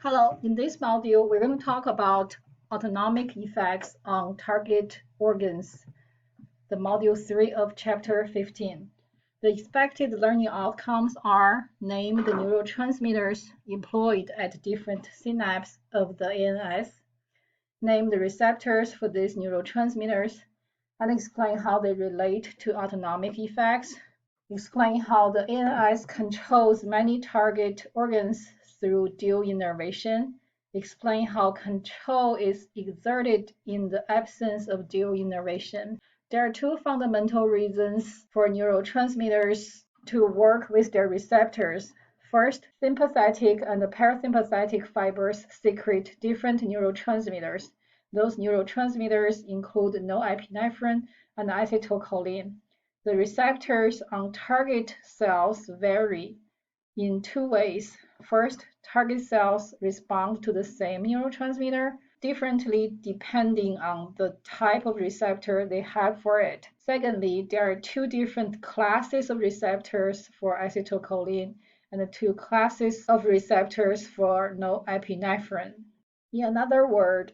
Hello, in this module, we're going to talk about autonomic effects on target organs, the module 3 of chapter 15. The expected learning outcomes are name the neurotransmitters employed at different synapses of the ANS, name the receptors for these neurotransmitters, and explain how they relate to autonomic effects, explain how the ANS controls many target organs through dual innervation, explain how control is exerted in the absence of dual innervation. There are two fundamental reasons for neurotransmitters to work with their receptors. First, sympathetic and parasympathetic fibers secrete different neurotransmitters. Those neurotransmitters include norepinephrine and acetylcholine. The receptors on target cells vary in two ways. First, target cells respond to the same neurotransmitter differently depending on the type of receptor they have for it. Secondly, there are two different classes of receptors for acetylcholine and two classes of receptors for norepinephrine. In another word,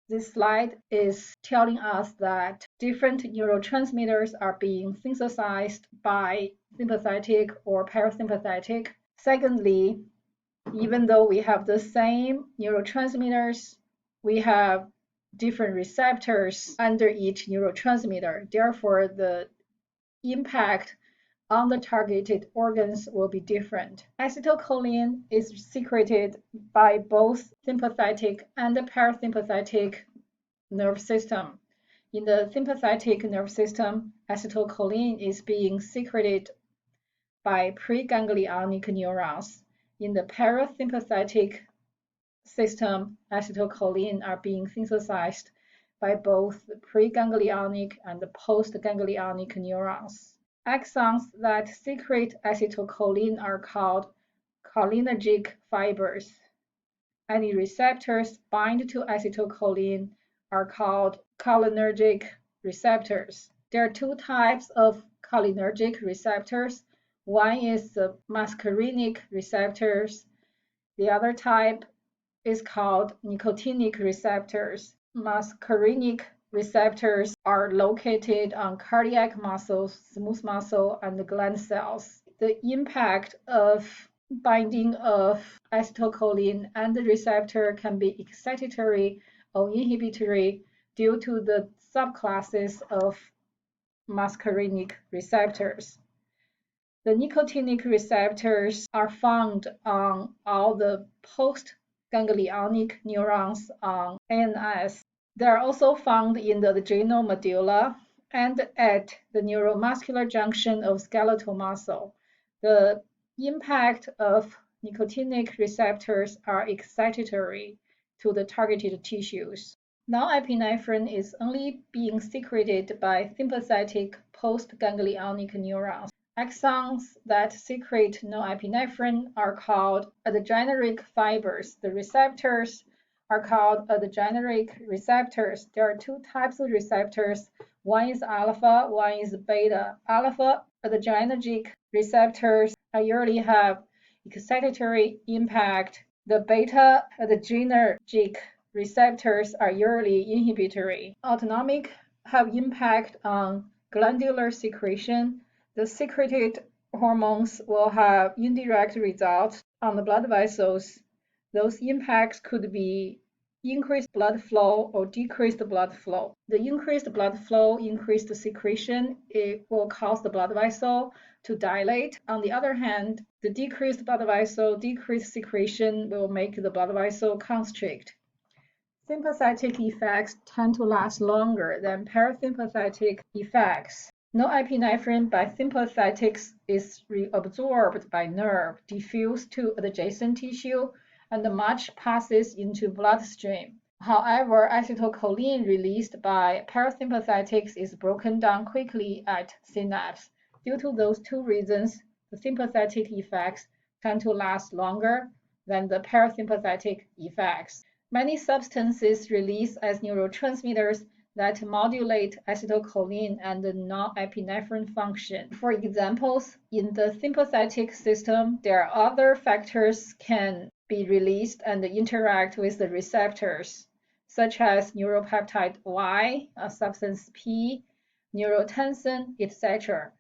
this slide is telling us that different neurotransmitters are being synthesized by sympathetic or parasympathetic. Secondly, even though we have the same neurotransmitters, we have different receptors under each neurotransmitter. Therefore, the impact on the targeted organs will be different. Acetylcholine is secreted by both sympathetic and parasympathetic nerve system. In the sympathetic nerve system, acetylcholine is being secreted by preganglionic neurons. In the parasympathetic system, acetylcholine are being synthesized by both preganglionic and postganglionic neurons. Axons that secrete acetylcholine are called cholinergic fibers. Any receptors bind to acetylcholine are called cholinergic receptors. There are two types of cholinergic receptors. One is the muscarinic receptors. The other type is called nicotinic receptors. Muscarinic receptors are located on cardiac muscles, smooth muscle, and gland cells. The impact of binding of acetylcholine and the receptor can be excitatory or inhibitory due to the subclasses of muscarinic receptors. The nicotinic receptors are found on all the postganglionic neurons on ANS. They are also found in the adrenal medulla and at the neuromuscular junction of skeletal muscle. The impact of nicotinic receptors are excitatory to the targeted tissues. Norepinephrine is only being secreted by sympathetic postganglionic neurons. Axons that secrete norepinephrine are called adrenergic fibers. The receptors are called adrenergic receptors. There are two types of receptors. One is alpha, one is beta. Alpha adrenergic receptors usually have excitatory impact. The beta adrenergic receptors are usually inhibitory. Autonomic have impact on glandular secretion. The secreted hormones will have indirect results on the blood vessels. Those impacts could be increased blood flow or decreased blood flow. The increased blood flow, increased secretion, it will cause the blood vessel to dilate. On the other hand, the decreased blood vessel, decreased secretion will make the blood vessel constrict. Sympathetic effects tend to last longer than parasympathetic effects. Norepinephrine by sympathetics is reabsorbed by nerve, diffused to adjacent tissue, and much passes into bloodstream. However, acetylcholine released by parasympathetics is broken down quickly at synapse. Due to those two reasons, the sympathetic effects tend to last longer than the parasympathetic effects. Many substances release as neurotransmitters that modulate acetylcholine and norepinephrine function. For examples, in the sympathetic system, there are other factors can be released and interact with the receptors, such as neuropeptide Y, substance P, neurotensin, etc.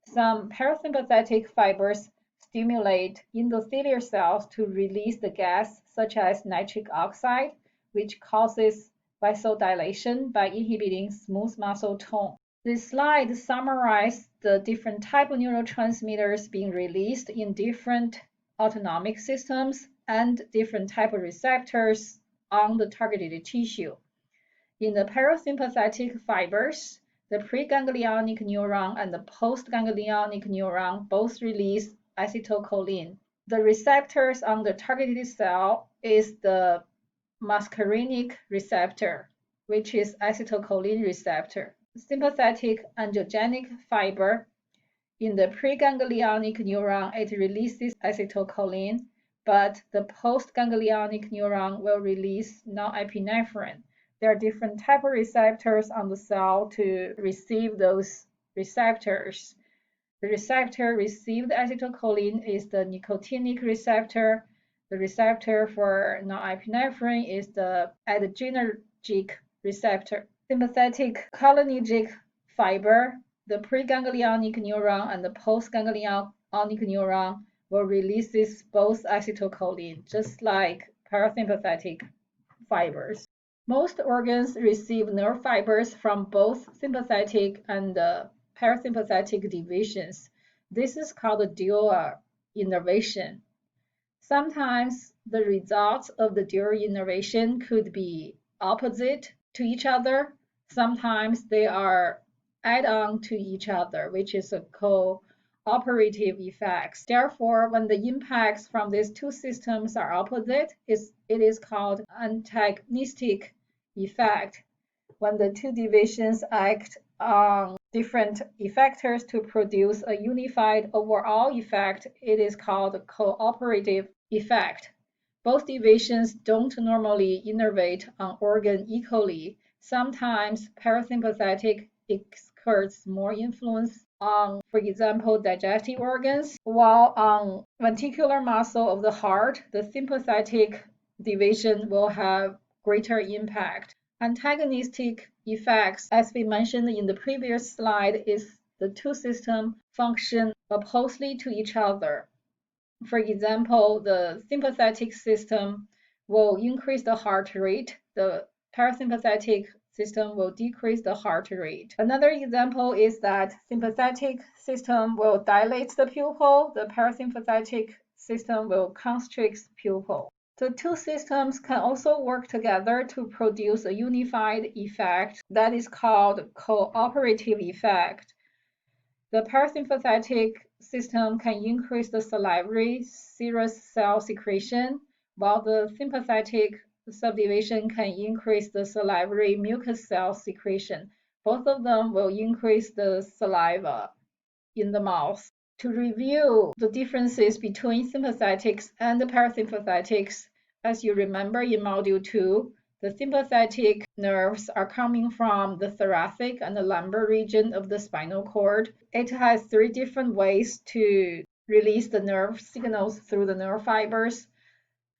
Some parasympathetic fibers stimulate endothelial cells to release the gas, such as nitric oxide, which causes vasodilation by inhibiting smooth muscle tone. This slide summarizes the different type of neurotransmitters being released in different autonomic systems and different type of receptors on the targeted tissue. In the parasympathetic fibers, the preganglionic neuron and the postganglionic neuron both release acetylcholine. The receptors on the targeted cell is the muscarinic receptor, which is acetylcholine receptor. Sympathetic angiogenic fiber, in the preganglionic neuron, it releases acetylcholine, but the postganglionic neuron will release norepinephrine. There are different type of receptors on the cell to receive those receptors. The receptor received acetylcholine is the nicotinic receptor. The receptor for norepinephrine is the adrenergic receptor. Sympathetic cholinergic fiber, the preganglionic neuron and the postganglionic neuron will release both acetylcholine, just like parasympathetic fibers. Most organs receive nerve fibers from both sympathetic and parasympathetic divisions. This is called dual innervation. Sometimes the results of the dual innervation could be opposite to each other. Sometimes they are add-on to each other, which is a cooperative effects. Therefore, when the impacts from these two systems are opposite, it is called antagonistic effect. When the two divisions act on different effectors to produce a unified overall effect, it is called cooperative effect. Both divisions don't normally innervate an organ equally. Sometimes parasympathetic exerts more influence on, for example, digestive organs, while on ventricular muscle of the heart, the sympathetic division will have greater impact. Antagonistic effects, as we mentioned in the previous slide, is the two systems function oppositely to each other. For example, the sympathetic system will increase the heart rate. The parasympathetic system will decrease the heart rate. Another example is that sympathetic system will dilate the pupil. The parasympathetic system will constrict pupil. The two systems can also work together to produce a unified effect that is called cooperative effect. The parasympathetic system can increase the salivary serous cell secretion, while the sympathetic subdivision can increase the salivary mucus cell secretion. Both of them will increase the saliva in the mouth. To review the differences between sympathetics and the parasympathetics, as you remember in Module 2, the sympathetic nerves are coming from the thoracic and the lumbar region of the spinal cord. It has 3 different ways to release the nerve signals through the nerve fibers.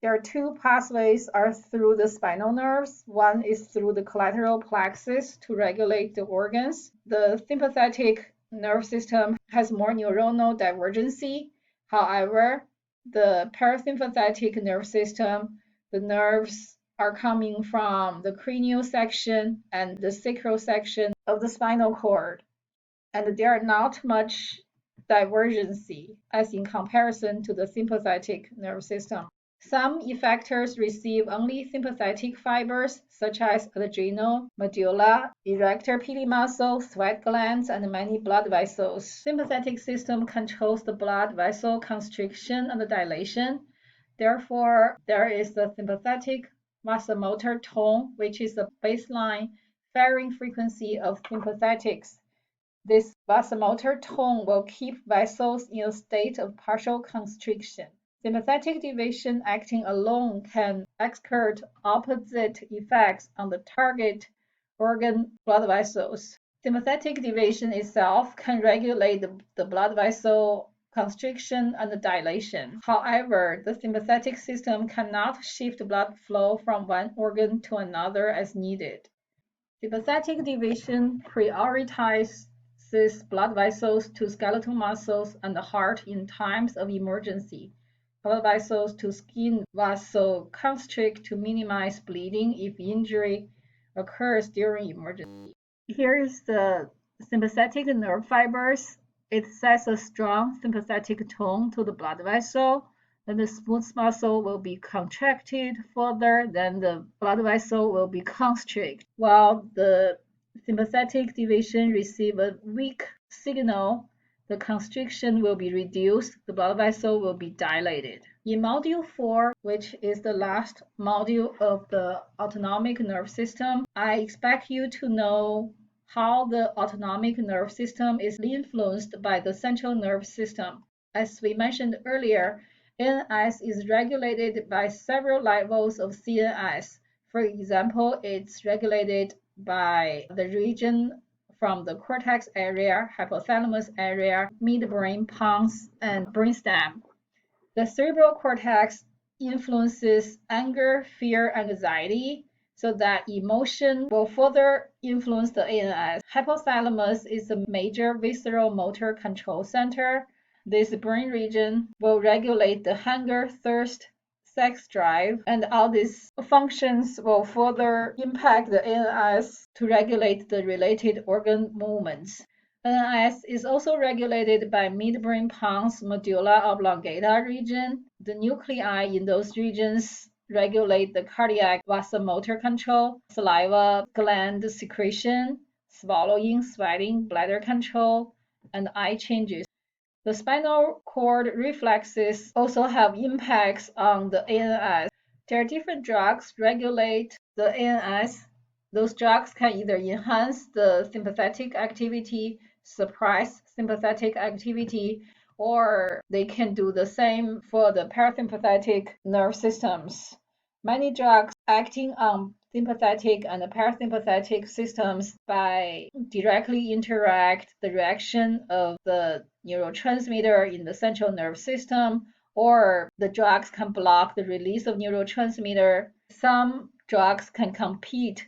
There are 2 pathways are through the spinal nerves. One is through the collateral plexus to regulate the organs. The sympathetic nerve system has more neuronal divergency. However, the parasympathetic nerve system, the nerves are coming from the cranial section and the sacral section of the spinal cord, and there are not much divergency as in comparison to the sympathetic nerve system. Some effectors receive only sympathetic fibers, such as adrenal, medulla, erector pili muscle, sweat glands, and many blood vessels. Sympathetic system controls the blood vessel constriction and dilation. Therefore, there is the sympathetic vasomotor tone, which is the baseline firing frequency of sympathetics. This vasomotor tone will keep vessels in a state of partial constriction. Sympathetic division acting alone can exert opposite effects on the target organ blood vessels. Sympathetic division itself can regulate the blood vessel constriction and dilation. However, the sympathetic system cannot shift blood flow from one organ to another as needed. Sympathetic division prioritizes blood vessels to skeletal muscles and the heart in times of emergency. Blood vessels to skin vasoconstrict to minimize bleeding if injury occurs during emergency. Here is the sympathetic nerve fibers. It sets a strong sympathetic tone to the blood vessel. Then the smooth muscle will be contracted further, then the blood vessel will be constricted. While the sympathetic division receives a weak signal, the constriction will be reduced, the blood vessel will be dilated. In Module 4, which is the last module of the autonomic nerve system, I expect you to know how the autonomic nerve system is influenced by the central nervous system. As we mentioned earlier, NS is regulated by several levels of CNS. For example, it's regulated by the region from the cortex area, hypothalamus area, midbrain, pons, and brainstem. The cerebral cortex influences anger, fear, anxiety, so that emotion will further influence the ANS. Hypothalamus is a major visceral motor control center. This brain region will regulate the hunger, thirst, sex drive, and all these functions will further impact the ANS to regulate the related organ movements. NS is also regulated by midbrain pons medulla oblongata region. The nuclei in those regions regulate the cardiac vasomotor control, saliva gland secretion, swallowing, sweating, bladder control, and eye changes. The spinal cord reflexes also have impacts on the ANS. There are different drugs regulate the ANS. Those drugs can either enhance the sympathetic activity, suppress sympathetic activity, or they can do the same for the parasympathetic nerve systems. Many drugs acting on sympathetic and parasympathetic systems by directly interact the reaction of the neurotransmitter in the central nervous system, or the drugs can block the release of neurotransmitter. Some drugs can compete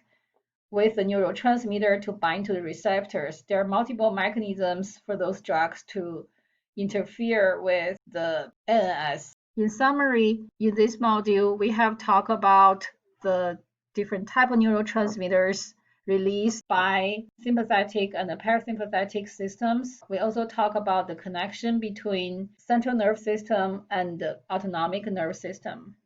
with the neurotransmitter to bind to the receptors. There are multiple mechanisms for those drugs to interfere with the NS. In summary, in this module, we have talked about the different type of neurotransmitters released by sympathetic and parasympathetic systems. We also talk about the connection between central nervous system and the autonomic nervous system.